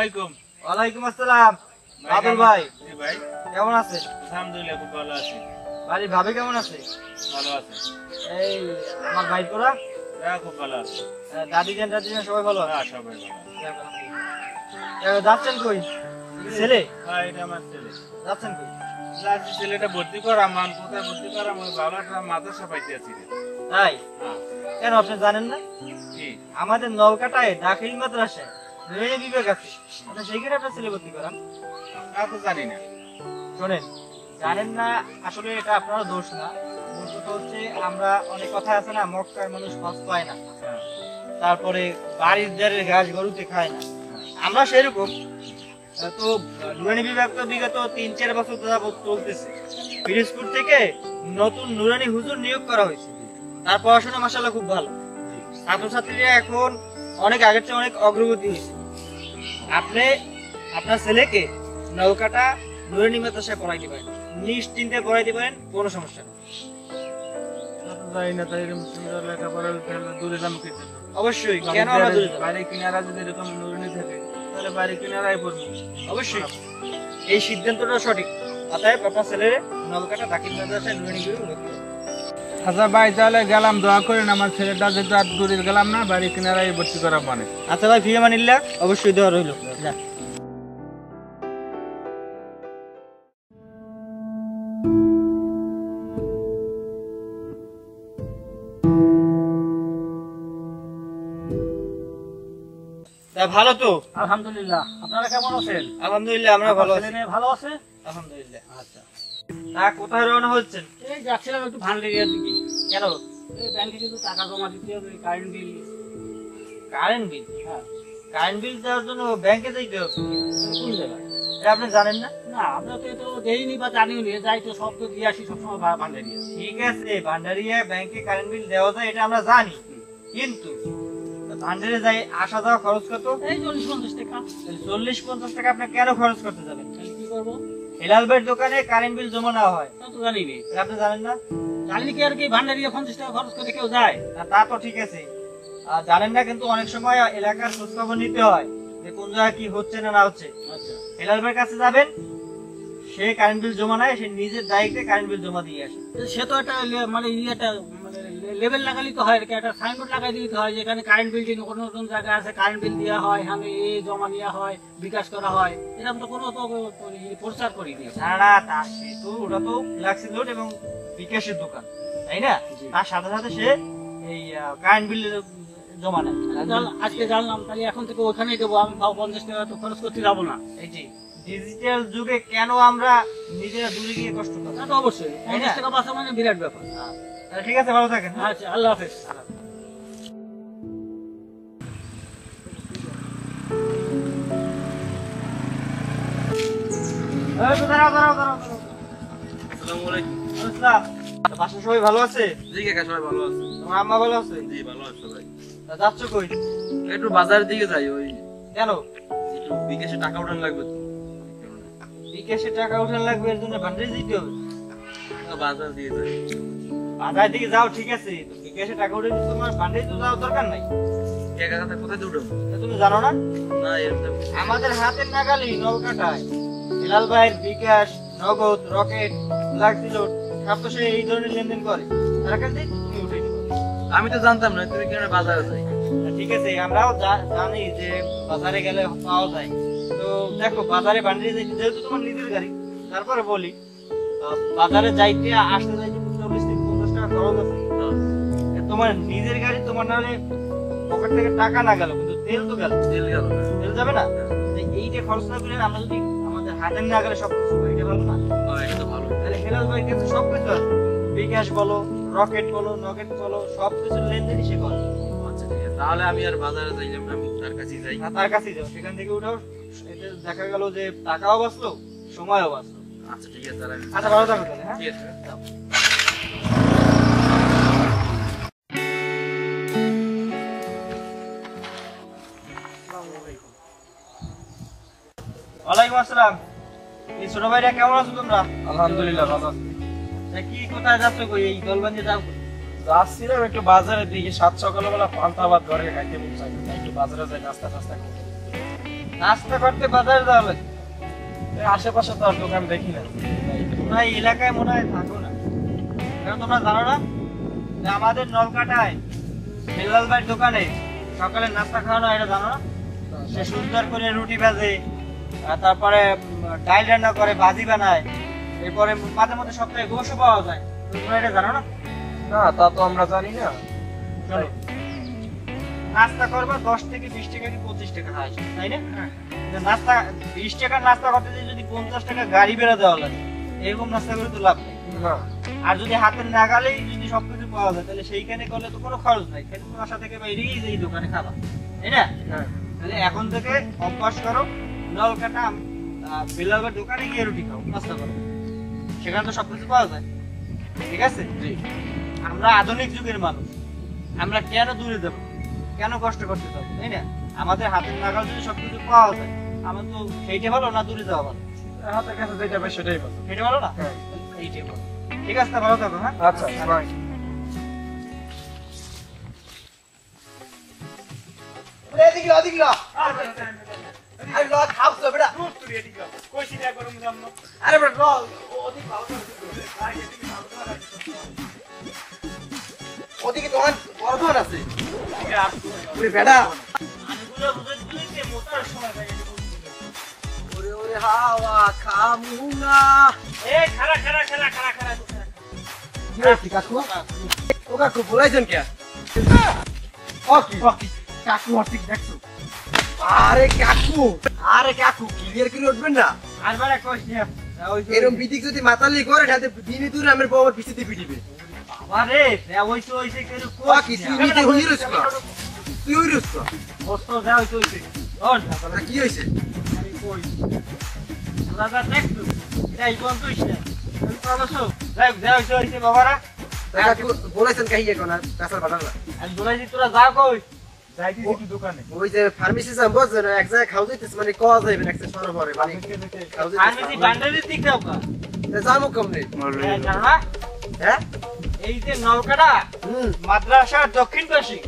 আলাইকুম। ওয়ালাইকুম আসসালাম। আব্দুল ভাই, জি ভাই, কেমন আছেন? আলহামদুলিল্লাহ খুব ভালো আছি। বাড়ির ভাবি কেমন আছে? ভালো আছে। এই আমার ভাই তোরা? হ্যাঁ খুব ভালো আছে। দাদি জান সবাই ভালো আছে? হ্যাঁ সবাই ভালো আছে। যাচ্ছেন কই? ছেলে? হ্যাঁ এটা আমার ছেলে। যাচ্ছেন কই? ছেলেটা ভর্তি করা, মান কোথায় ভর্তি করা, আমি ভালো একটা মাদ্রাসা পাইতে আছি। তাই? হ্যাঁ। কেন আপনি জানেন না? কি? আমাদের নলকাটায় দাখিল মাদ্রাসায় নুরানি বিভাগ আছে, আপনি সেইখানে আপনার ছেলে ভর্তি করান। তা তো জানি না। শোনেন, জানেন না আসলে এটা আপনার দোষ না। মূলত হচ্ছে আমরা অনেক কথা আছে না, মক্কার মানুষ হজ পায় না, তারপরে বাড়ির দ্বারের ঘাস গরুতে খায় না, আমরা সেরকম। তো নুরানি বিভাগ তো বিগত ৩-৪ বছর যাবত চলতেছে। পিরোজপুর থেকে নতুন নুরানি হুজুর নিয়োগ করা হয়েছে। তার পড়াশোনা মাশাআল্লাহ খুব ভালো, ছাত্রছাত্রীরা এখন অনেক আগের চেয়ে অনেক অগ্রগতি হয়েছে। আপনি আপনার ছেলেকে নলকাটা নুরানি মাদ্রাসায় পড়াইতে পারেন, নিশ্চিন্তে পড়াইতে পারেন, কোনো সমস্যা নেই। জানি না, তাই সুন্দর লেখাপড়া দূরে যাবো কিন্তু। অবশ্যই, কেন আমরা দূরে যাব? বাড়ি কিনারা যদি এরকম নুরানি থাকে তাহলে বাড়ি কিনারাই পড়বো। অবশ্যই এই সিদ্ধান্তটা সঠিক। অতএব আপনার ছেলের নলকাটা দাখিল মাদ্রাসায় নুরানি বিভাগে ভর্তি করুন। আচ্ছা ভাই, তাহলে গেলাম, দোয়া করেন আমার ছেলেটা যেহেতু আর দূরে গেলাম না, বাড়ি কিনারাই ভর্তি করা মানে। আচ্ছা ভাই, ফি আমানিল্লাহ, অবশ্যই দেওয়া রইল। যা। ভালো তো? আলহামদুলিল্লাহ। আপনারা কেমন আছেন? আলহামদুলিল্লাহ, আমরা ভালো আছি। ভালো আছে? আলহামদুলিল্লাহ। আচ্ছা, কোথায় রওনা হচ্ছেন? এই যাচ্ছিলাম একটু ভান্ডারিয়ার দিকে। কেন? এই ব্যাংকে কিছু টাকা জমা দিতে হবে, কারেন্ট বিল। Current bill? হ্যাঁ। কারেন্ট বিল দেওয়ার জন্য ব্যাংকে যাইতে হবে? কোন জায়গায়? এটা আপনি জানেন না? না, আমরা তো এটা দেইনি বা জানিও নি। যাই তো সব তো দিয়ে আসি সবসময় ভান্ডারিয়া। ঠিক আছে, ভান্ডারিয়া ব্যাংকে কারেন্ট বিল দেওয়া যায়, এটা আমরা জানি, কিন্তু ভান্ডারে যাই আসা যাওয়া খরচ কত? এই 40-50 টাকা। 40-50 টাকা আপনি কেন খরচ করতে যাবেন? তাহলে কি করবো? হেলাল ভাইয়ের দোকানে কারেন্ট বিল জমা নেওয়া হয়, তা তো জানি নি। এটা আপনি জানেন না? জানি কি আর কি ভান্ডারিয়া 50 টাকা খরচ করে কেউ যায়? তা তো ঠিক আছে, জানেন না, কিন্তু অনেক সময় এলাকার খোঁজখবর নিতে হয় যে কোন জায়গায় কি হচ্ছে না না হচ্ছে। আচ্ছা। হেলাল ভাইয়ের কাছে যাবেন, সে কারেন্ট বিল জমা নেয়, সে নিজের দায়িত্বে কারেন্ট বিল জমা দিয়ে আসে। সে তো একটা মানে ইয়েটা মানে লেভেল লাগালি তো হয়, একটা সাইনবোর্ড লাগাই দিতে হয় যেখানে কারেন্ট বিল কোন কোন জায়গায় আছে, কারেন্ট বিল দেওয়া হয়, আমি এই জমা নেওয়া হয়, বিকাশ করা হয়। এরকম তো কোনো তো প্রচার করিনি। না না, তা সে তো, ওটা তো ফ্ল্যাক্সি লোড এবং বিকাশের দোকান, তাই না? তার সাথে সাথে সে এই কারেন্ট বিল জমা নেয়। আজকে জানলাম, তাহলে এখন থেকে ওখানেই দেবো। আমি 50 টাকা তো খরচ করতে যাবো না। এই যে ডিজিটাল যুগে কেন আমরা নিজেরা দূরে গিয়ে কষ্ট করব? তা তো অবশ্যই 50 টাকা বাঁচা মানে বিরাট ব্যাপার। তাহলে ঠিক আছে, ভালো থাকেন। আচ্ছা, আল্লাহ হাফেজ। আসসালামু আলাইকুম। বাসার সবাই ভালো আছে? জি কাকা, সবাই ভালো আছে। তোমার আম্মা ভালো আছে? জি ভালো আছে ভাই। যাচ্ছ কই? একটু বাজারের দিকে যাই, ওই কেন? একটু বিকাশে টাকা উঠান লাগবে তো। বিকাশে টাকা উঠান লাগবে, এর জন্য ভান্ডারে যেতে হবে? বাজার দিয়ে যাই। বাজার দিকে যাও, ঠিক আছে, বিকাশে টাকা উঠে তোমার ভান্ডারে তো যাওয়ার দরকার নাই। টাকা কোথায় দিয়ে উঠাবো? তুমি জানো না? না এরকম আমাদের হাতের নাগালি নলকাটায় হেলাল ভাইয়ের বিকাশ, নগদ, রকেট, ফ্ল্যাক্সি লোড সব তো সে এই ধরনের লেনদেন করে, তার কাছ থেকে তুমি উঠে দিবে। আমি তো জানতাম না, তুমি কেন বাজারে যাই? ঠিক আছে, আমরাও জানি যে বাজারে গেলে পাওয়া যায়। তো দেখো, বাজারে ভান্ডারে যাইতে যেহেতু তোমার নিজের গাড়ি, তারপরে বলি বাজারে যাইতে আসতে যাইতে 40-50 টাকা খরচ আছে। তোমার নিজের গাড়ি, তোমার নাহলে পকেট থেকে টাকা না গেল, কিন্তু তেল তো গেল। তেল গেল না, তেল যাবে না। এইটা খরচ না করে আমরা যদি আমাদের হাতের না গেলে সবকিছু, এটা ভালো না? এটা তো ভালো। তাহলে হেলাল ভাইয়ের কাছে সবকিছু আছে, বিকাশ বলো, রকেট বলো, নগেট বলো, সবকিছু লেনদেনই সে করে। আচ্ছা ঠিক আছে, তাহলে আমি আর বাজারে যাইলাম না, আমি তার কাছেই যাই। তার কাছেই যাও, সেখান থেকে উঠাও। এতে দেখা গেল যে টাকাও বাঁচলো, সময়ও বাঁচলো। আচ্ছা ঠিক আছে, তাহলে আচ্ছা, ভালো থাকো তাহলে। হ্যাঁ, ঠিক আছে। যাও। ওয়ালাইকুম আসসালাম। এই ছোট ভাইরা কেমন আছো তোমরা? আলহামদুলিল্লাহ ভালো আছি। কি কোথায় যাচ্ছ কই? এই দলবান্ধে যাও? যাচ্ছিলাম একটু বাজারের দিকে, 7 সকালবেলা পান্তা ভাত ঘরে খাইতে মন চাই, একটু বাজারে যাই নাস্তা টাস্তা করি। নাস্তা করতে বাজার যাওয়া লাগে। এই আশেপাশে তো আর দোকান দেখি না। তোমরা এই এলাকায় মনে হয় থাকো না, কারণ তোমরা জানো না যে আমাদের নলকাটায় বেলাল ভাইয়ের দোকানে সকালে নাস্তা খাওয়ানো হয়, এটা জানো না? সে সুন্দর করে রুটি ভাজে, আর তারপরে ডাল রান্না করে, ভাজি বানায়, এরপরে মাঝে মধ্যে সপ্তাহে গোশও পাওয়া যায়। তোমরা এটা জানো না? না তা তো আমরা জানি না। চলো নাস্তা করবা 10 থেকে 20 টাকা কি 25 টাকা হয়, তাই না? যে নাস্তা 20 টাকার নাস্তা করতে গিয়ে যদি 50 টাকা গাড়ি বেড়া দেওয়া লাগে, এরকম নাস্তা করে তো লাভ নেই। না আর যদি হাতের নাগালেই যদি সবকিছু পাওয়া যায়, তাহলে সেইখানে করলে তো কোনো খরচ নাই, খালি তোমার বাসা থেকে বাইরেই যে এই দোকানে খাবা, তাই না? হ্যাঁ তাহলে এখন থেকে অভ্যাস করো, নলকাটা বেলালের দোকানে গিয়ে রুটি খাও, নাস্তা করো, সেখানে তো সবকিছু পাওয়া যায়। ঠিক আছে? আমরা আধুনিক যুগের মানুষ, আমরা কেন দূরে যাবো, কেন কষ্ট করতে যাবো, তাই না? আমাদের হাতের নাগাল যদি সবকিছু পাওয়া যায়, আমার তো সেইটা ভালো না দূরে যাওয়া ভালো? হাতের কাছে যেটা পাই সেটাই ভালো। সেইটা ভালো না? হ্যাঁ এইটাই ভালো। ঠিক আছে, তা ভালো থাকো। হ্যাঁ, আচ্ছা বাই। ওদিকে তোমার বড় দোকান আছে ওরে বেটা আলুগুলো বুঝে দিলে মোটার সময় লাগে। ওরে ওরে হাওয়া খামু না এই খারা খারা খারা খারা খারা কি হইছে কাকু ও কাকু বলাইছেন কে ও কি কাকু ঠিক দেখছো আরে কাকু ক্লিয়ার করে উঠবেন না আর বারে কইছ না ওই এরকম বিদিক যদি মাতালি করে সাথে দিনে দূরে আমার বউ আমার পিছিয়ে পিটিবে বাবারে ওইছে ওইছে কেন ও কি তুই নিজে হইরস না তুই হইরস না বস্ত যা ওইছে ওইছে ওর তা কি হইছে কই দাদা দেখছো এই কোন তুই না আমি প্রবাসো দেখ যা ওইছে ওইছে বাবারা তা কাকু বলাইছেন কাহিয়ে কোন পেছাল বাটাল না আমি বলাইছি তোরা যা কই যাইতেছি একটু দোকানে। ওই যে ফার্মেসি যাম বস না এক জায়গায় খাও যাইতেছ মানে কোয়া যাইবেন একটা সর পরে মানে খাও আমি যাইতেছ যদি বান্ডারি দিক দাও কা জামু কম নেই জানো না হ্যাঁ এই যে নলকাটা মাদ্রাসার দক্ষিণ পাশে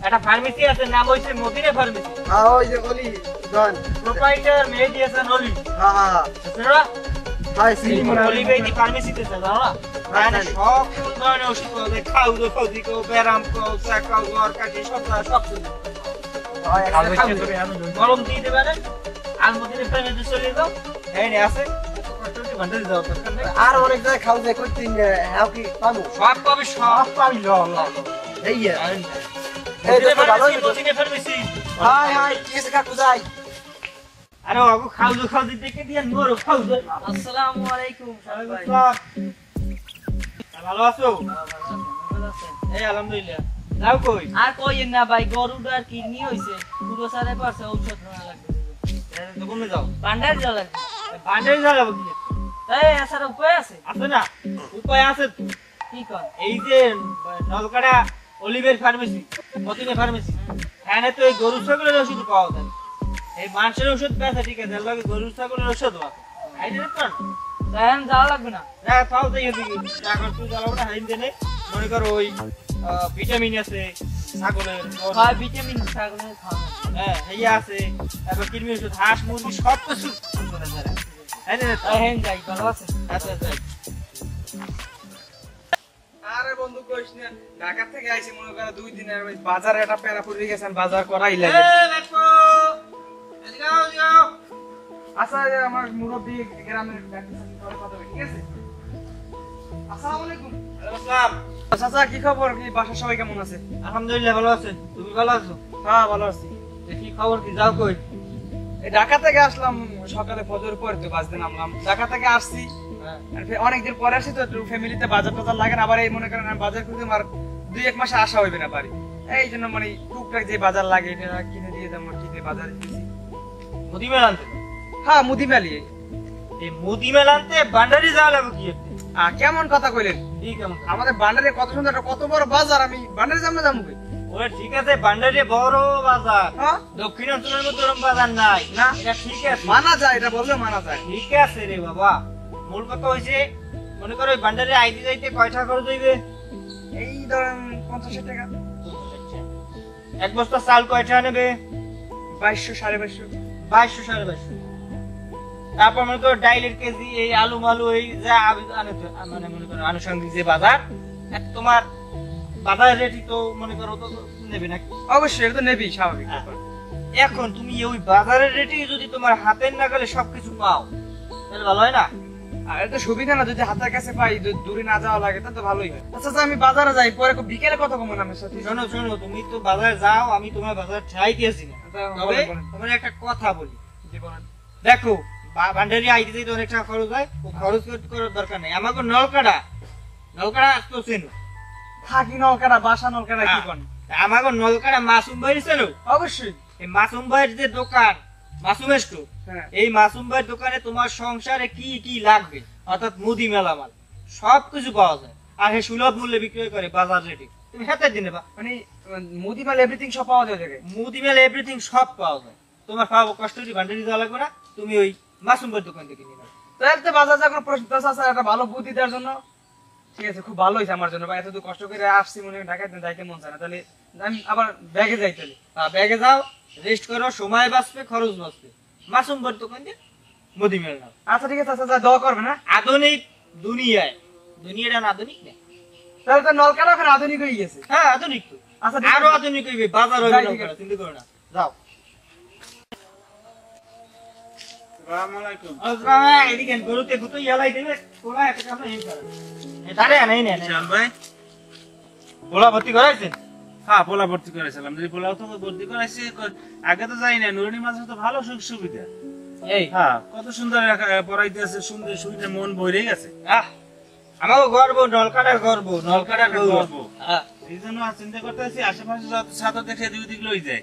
একটা ফার্মেসি আছে, নাম হইছে মদিনা ফার্মেসি। হ্যাঁ ওই যে অলি দন প্রোপাইটার মেহেদি হাসান অলি। হ্যাঁ আপনারা হাই এই সিনি অলি মেহেদি ফার্মেসিতে আছে, জানো না? মানে সকল ধরনের ওষুধ পাওয়া যায়, খাউজো খাউজিকো ব্যারাম কো চাকাও জ্বর কাশি সব কিছু। গরম দিয়ে দেবে না আর মদিনা ফার্মেসি চলে যাও, এই নে আছে ভান্ডারি যাও দরকার নেই। আর অনেক জায়গায় খাও যাই করতেন হ্যাঁ কি পাবো সব পাবি, সব পাবি। এই মদিনা ফার্মেসি। হাই হাই কিসে কাকু যাই আরে ওগো খাউজো খাউজি দেখে দিয়ে নরো খাউজো। আসসালামু আলাইকুম ভাই। ভালো আছো? এই আলহামদুলিল্লাহ। যাও কই? আর কইেন না ভাই, গরুটার কিডনি হইছে, পুরো সারে পারছে, ঔষধ নেওয়া লাগবে। দোকানে যাও। ভান্ডার যাওয়া লাগবে। বান্ডারি যাও কি? এই আসার উপায় আছে? আছে না? উপায় আছে তো। কি কর? এই যে নলকাটা অলিভের ফার্মেসি, মদিনা ফার্মেসি, এখানে তো এই গরু ছাগলের ওষুধ পাওয়া যায়। এই মানুষের ওষুধ বেচা ঠিক আছে, এর লগে গরু ছাগলের ওষুধ আছে। খাইতে পার না? এখন যাওয়া লাগবে না। না তাও যাই এদিকে। এখন তুই জ্বালাবো না, হাইন দেনে মনে করো ওই ভিটামিন আছে ছাগলের, হয় ভিটামিন ছাগলের খাওয়া। হ্যাঁ ইয়ে আছে, তারপর কৃমি ওষুধ, হাঁস মুরগি সব কিছু। হ্যাঁ যাই, ভালো আছে। আচ্ছা আচ্ছা। আরে বন্ধু কইস না, ঢাকা থেকে আইছি মনে করে 2 দিনের বাজারে একটা প্যারা পড়ে গেছেন, বাজার করাই লাগে। আচ্ছা আমার মুরব্বি গ্রামের কথা বলি, ঠিক আছে? আসসালামু আলাইকুম। চাচা কি খবর, কি বাসার সবাই কেমন আছে? আলহামদুলিল্লাহ ভালো আছে, তুমি ভালো আছো? হ্যাঁ ভালো আছি। কি খবর, কি যাও কই? এই ঢাকা থেকে আসলাম সকালে ফজর পরে, তো বাজতে নামলাম। ঢাকা থেকে আসছি অনেকদিন পরে আসছি, তো একটু ফ্যামিলিতে বাজার টাজার লাগে না, আবার এই মনে করেন আমি বাজার করতে আমার 2-1 মাসে আসা হইবে না বাড়ি, এই জন্য মানে টুকটাক যে বাজার লাগে এটা কিনে দিয়ে দাম কিনে বাজারে দিয়েছি। মুদি মেলা আনতে? হ্যাঁ মুদি মেলি। এই মুদি মেলা আনতে বান্ডারি যাওয়া লাগবে কি? কেমন কথা কইলেন? কি কেমন? আমাদের বান্ডারে কত সুন্দর একটা কত বড় বাজার, আমি বান্ডারে যাবো না যাবো কই? ওরে ঠিক আছে, বান্ডারি বড় বাজার, হ্যাঁ দক্ষিণ অঞ্চলের মধ্যে ওরকম বাজার নাই না, এটা ঠিক আছে, মানা যায়, এটা বললে মানা যায়। ঠিক আছে রে বাবা। মূল কথা হইছে মনে করো ওই বান্ডারি আইডি যাইতে কয়টা খরচ হইবে? এই ধরেন 50 টাকা। এক বস্তা চাল কয়টা নেবে? 2200 2250। 2200 2250। তারপর মনে করো ডাইলের কেজি, এই আলু মালু, এই যা মানে মনে করো আনুষঙ্গিক যে বাজার, তোমার বাজার রেটই তো মনে করো তো নেবে নাকি? অবশ্যই এটা তো নেবেই, স্বাভাবিক ব্যাপার। এখন তুমি ওই বাজারের রেটেই যদি তোমার হাতের নাগালে সবকিছু পাও তাহলে ভালো হয় না? আর এটা সুবিধা না, যদি হাতের কাছে পাই, দূরে না যাওয়া লাগে, তা তো ভালোই হয়। আচ্ছা আচ্ছা, আমি বাজারে যাই, পরে বিকেলে কথা কমন আমার সাথে। শোনো শোনো, তুমি তো বাজারে যাও, আমি তোমার বাজার ঠাই দিয়েছি না। আচ্ছা, তবে বলেন, বলেন। তোমার একটা কথা বলি, জি, বলেন। দেখো ভান্ডারি আইতে যেতে অনেক টাকা খরচ হয়, ও খরচ করার দরকার নেই। আমাকে নলকাটা আসতেছেন, থাকি নলকাটা, বাসা নলকাটা, কি কোন? আমাকে নলকাটা মাসুম ভাই ছিল। অবশ্যই। এই মাসুম ভাইয়ের যে দোকান, মাসুম স্টোর, হ্যাঁ। এই মাসুম ভাইয়ের দোকানে তোমার সংসারে কি কি লাগবে, অর্থাৎ মুদি মেলামাল সবকিছু পাওয়া যায়, আর সে সুলভ মূল্যে বিক্রয় করে বাজার রেটে। তুমি হাতের দিনে মানে মুদিমাল এভরিথিং সব পাওয়া যায় জায়গায়। মুদি মেলা এভরিথিং সব পাওয়া যায়। তোমার খাওয়া কষ্ট ভান্ডারি দেওয়া লাগবে না, তুমি ওই মাসুম ভাইয়ের দোকান থেকে নিয়ে নাও। তাহলে তো বাজার যাওয়ার কোনো প্রশ্ন আছে? একটা ভালো বুদ্ধি দেওয়ার জন্য ঠিক আছে, খুব ভালো হয়েছে আমার জন্য ভাই। এত কষ্ট করে আসছি, মনে হয় ঢাকায় যাইতে মন চায় না, তাহলে আমি আবার ব্যাগে যাই। তাহলে ব্যাগে যাও, রেস্ট করো, সময় বাঁচবে, খরচ বাঁচবে। মাসুম ভাইয়ের দোকান দিয়ে মুদি মেলা নাও। আচ্ছা ঠিক আছে, আচ্ছা যা, দোয়া করবে না? আধুনিক দুনিয়াটা না আধুনিক না? তাহলে তো নলকাটা এখন আধুনিক হয়ে গেছে। হ্যাঁ আধুনিক তো, আচ্ছা ঠিক আরো আছে। আধুনিক হইবে, বাজার হইবে, যাই, ঠিক নৌকাটা, আছে। চিন্তা করো না। যাও। আসসালামু আলাইকুম। এদিকে গরুতে গুতো ইয়ালাই দেবে, ওরা একটা কামড়ে হিম করে। দাঁড়ে নেই নেই বিশাল ভাই, ওলা ভর্তি করাইছেন? হ্যাঁ পোলা ভর্তি করেছিলাম। যদি পোলাও তো ভর্তি করাইছি, আগে তো যাই না। নুরানি মাঝে তো ভালো সুখ সুবিধা। এই হ্যাঁ, কত সুন্দর পড়াইতে আছে, সুন্দর সুবিধা, মন ভরে গেছে। আমাকে গর্ব, নলকাটার গর্ব, নলকাটার গর্ব। গর্ব। এই জন্য চিন্তা করতে আছি, আশেপাশে যত ছাত্র দেখে দুই দিক লই যায়,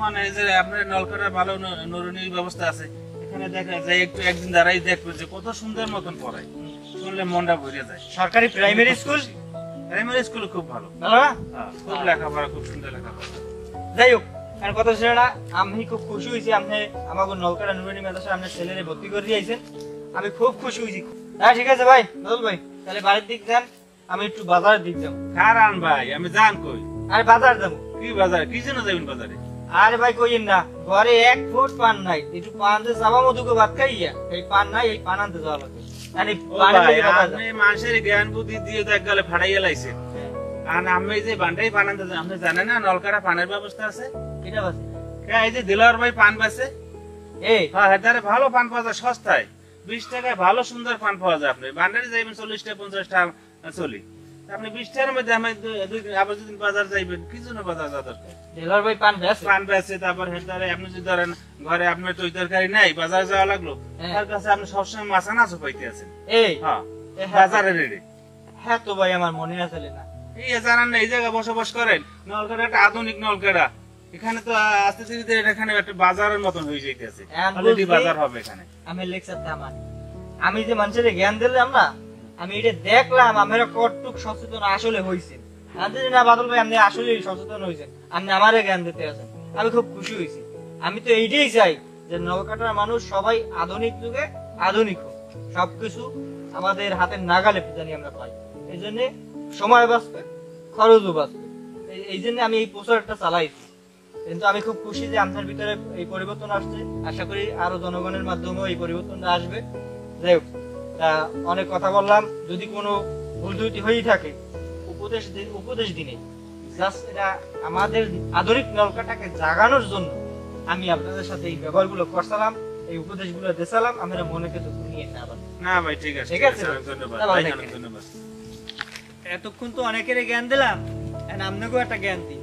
মানে যে আপনার নলকাটার ভালো নুরানির ব্যবস্থা আছে, এখানে দেখা যায়, একটু একদিন দাঁড়াই দেখবে যে কত সুন্দর মতন পড়ায়, শুনলে মনটা ভরে যায়। সরকারি প্রাইমারি স্কুল, প্রাইমারি স্কুল খুব ভালো। ভালো না? হ্যাঁ, খুব লেখাপড়া, খুব সুন্দর লেখাপড়া। যাই হোক, আর কথা ছিল না, আমি খুব খুশি হয়েছি আপনি আমাকে নলকাটা নুরানি মাদ্রাসায় আপনার ছেলেরে ভর্তি করে দিয়েছেন। আমি খুব খুশি হয়েছি। হ্যাঁ ঠিক আছে ভাই, বদল ভাই, তাহলে বাড়ির দিক যান, আমি একটু বাজারের দিক যাবো। কারণ ভাই আমি জান কই আরে বাজার যাবো। কি বাজারে, কি জন্য যাবেন বাজারে? আরে ভাই কইেন না, ঘরে 1 ফুট পান নাই, একটু পান দিয়ে যাবা মধুকে ভাত খাইয়া, এই পান নাই, এই পান আনতে যাওয়া লাগবে। মানে ও পানি ভাই, দিয়ে বাজার আপনি মানুষের জ্ঞান বুদ্ধি দিয়ে তো একগালে ফাড়াইয়া লাইছে। আর আমি যে বান্ডাই পান আনতে যাই, আপনি জানেন না নলকাটা পানের ব্যবস্থা আছে? এটা বাস এই যে দিলার ভাই পান বেচে, এই হ্যাঁ হেদারে ভালো পান পাওয়া যায় সস্তায়, 20 টাকায় ভালো সুন্দর পান পাওয়া যায়। আপনি বান্ডারে যাইবেন 40 টাকা 50 টাকা চলি, আপনি 20 টাকার মধ্যে আমি আবার যদি বাজার যাইবেন, কি জন্য বাজার যাওয়া দরকার? দেলার ভাই পান বেশ পান বেচে, তারপর হেদারে আপনি যদি ধরেন ঘরে আপনার তৈ তরকারি নাই, বাজারে যাওয়া লাগলো, হ্যাঁ। তার কাছে আপনি সবসময় মাছ আনাচও পাইতে আছেন। এই হ্যাঁ, হ্যাঁ। বাজারে রেডি। হ্যাঁ তো ভাই আমার মনে আসলে না। এই জানান না, এই জায়গায় বসবাস করেন, নলকাটা একটা আধুনিক নলকাটা, এখানে তো আস্তে ধীরে এখানে একটা বাজারের মতন হয়ে যাইতেছে, এখন অলরেডি বুঝলি? বাজার হবে এখানে। আমি লেকচারটা আমার, আমি যে মানুষের জ্ঞান দিলাম না, আমি এটা দেখলাম আমরা কতটুক সচেতন আসলে হইছে। আমি না বাদল ভাই, আপনি আসলে সচেতন হয়েছেন, আপনি আমারে জ্ঞান দিতে আছেন, আমি খুব খুশি হয়েছি। আমি তো এইটাই চাই যে নলকাটার মানুষ সবাই আধুনিক যুগে আধুনিক হোক, সবকিছু আমাদের হাতের নাগালে জানি আমরা পাই। এই জন্য সময় বাঁচবে, খরচও বাঁচবে, এই জন্য আমি এই প্রচারটা চালাইছি। কিন্তু আমি খুব খুশি যে আপনার ভিতরে এই পরিবর্তন আসছে, আশা করি আরো জনগণের মাধ্যমে এই পরিবর্তনটা আসবে। যাই হোক, অনেক কথা বললাম, যদি কোনো ভুল ত্রুটি হয়ে থাকে উপদেশ দিনে, জাস্ট এটা আমাদের আধুনিক নলকাটাকে জাগানোর জন্য আমি আপনাদের সাথে এই ব্যবহারগুলো করছিলাম, এই উপদেশগুলো দিয়েছিলাম, আমরা মনে কিন্তু নিয়ে না আবার। না ভাই ঠিক আছে, ঠিক আছে, অনেক ধন্যবাদ ভালো ভাই, থাকেন। অনেক ধন্যবাদ। এতক্ষণ তো অনেকের জ্ঞান দিলাম, আপনাকেও একটা জ্ঞান দিই।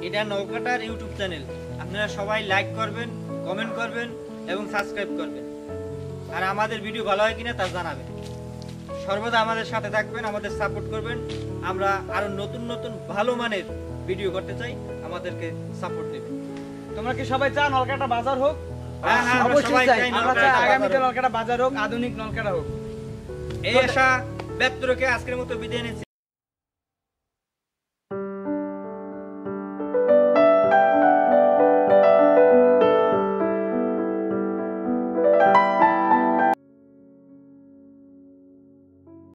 এটা নৌকাটার ইউটিউব চ্যানেল, আপনারা সবাই লাইক করবেন, কমেন্ট করবেন এবং সাবস্ক্রাইব করবেন, আর আমাদের ভিডিও ভালো হয় কিনা তা জানাবেন। সর্বদা আমাদের সাথে থাকবেন, আমাদের সাপোর্ট করবেন। আমরা আরো নতুন নতুন ভালো মানের ভিডিও করতে চাই, আমাদেরকে সাপোর্ট দেবেন। তোমরা কি সবাই চাও নলকাটা বাজার হোক? হ্যাঁ, হ্যাঁ, আমরা অবশ্যই সবাই চাই। চাই আমরা নলকাটা চাই বাজার আগামীতে হোক। নলকাটা বাজার হোক, আধুনিক নলকাটা হোক। এই আশা ব্যক্ত রেখে আজকের মতো বিদায় নিচ্ছি।